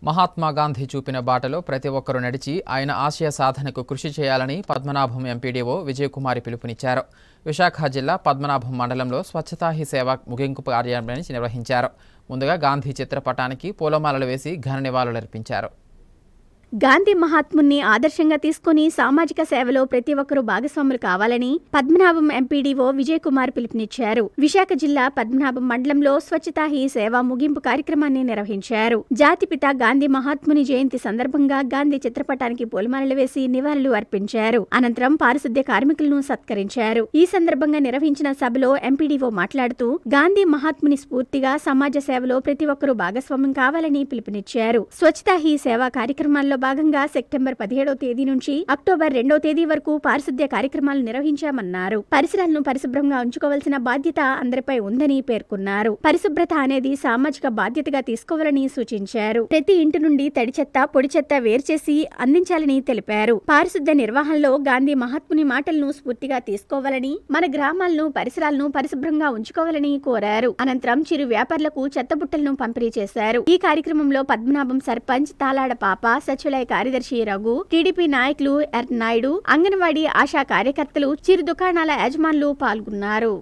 మహాత్మా గాంధీ చూపిన బాటలో ప్రతి ఒక్కరూ నడిచి ఆయన ఆశయ సాధనకు కృషి చేయాలని పద్మనాభం ఎంపీడీఓ విజయకుమారి పిలుపునిచ్చారు. విశాఖ జిల్లా పద్మనాభం మండలంలో స్వచ్ఛతా హీ సేవ ముగింపు కార్యక్రమాన్ని నిర్వహించారు. ముందుగా గాంధీ చిత్రపటానికి పూలమాలలు వేసి ఘన నివాళులర్పించారు. గాంధీ మహాత్ముని ఆదర్శంగా తీసుకుని సామాజిక సేవలో ప్రతి ఒక్కరూ భాగస్వాములు కావాలని పద్మనాభం ఎంపీడీఓ విజయకుమార్ పిలుపునిచ్చారు. విశాఖ జిల్లా పద్మనాభం మండలంలో స్వచ్ఛతా హీ సేవ ముగింపు కార్యక్రమాన్ని నిర్వహించారు. జాతిపిత గాంధీ మహాత్ముని జయంతి సందర్భంగా గాంధీ చిత్రపటానికి పూలమాలలు వేసి నివాళులు అర్పించారు. అనంతరం పారిశుద్ధ్య కార్మికులను సత్కరించారు. ఈ సందర్భంగా నిర్వహించిన సభలో ఎంపీడీఓ మాట్లాడుతూ గాంధీ మహాత్ముని స్ఫూర్తిగా సమాజ సేవలో ప్రతి ఒక్కరూ భాగస్వామ్యం కావాలని పిలుపునిచ్చారు. స్వచ్ఛతా హీ సేవ కార్యక్రమాల్లో భాగంగా సెప్టెంబర్ 17వ తేదీ నుంచి అక్టోబర్ 2వ తేదీ వరకు పారిశుద్ధ్య కార్యక్రమాలు నిర్వహించామన్నారు. పరిసరాలను పరిశుభ్రంగా ఉంచుకోవాల్సిన బాధ్యత అందరిపై ఉందని పేర్కొన్నారు. పరిశుభ్రత అనేది సామాజిక బాధ్యతగా తీసుకోవాలని సూచించారు. ప్రతి ఇంటి నుండి తడి చెత్త, పొడి చెత్త వేరుచేసి అందించాలని తెలిపారు. పారిశుద్ధ్య నిర్వహణలో గాంధీ మహాత్ముని మాటలను స్ఫూర్తిగా తీసుకోవాలని, మన గ్రామాలను పరిసరాలను పరిశుభ్రంగా ఉంచుకోవాలని కోరారు. అనంతరం చిరు వ్యాపారులకు చెత్తబుట్టలను పంపిణీ చేశారు. ఈ కార్యక్రమంలో పద్మనాభం సర్పంచ్ తాలాడ పాప, సచివాలయ కార్యదర్శి రఘు, టీడీపీ నాయకులు ఎర్ నాయుడు, అంగన్వాడీ ఆశా కార్యకర్తలు, చిరు దుకాణాల యజమానులు పాల్గొన్నారు.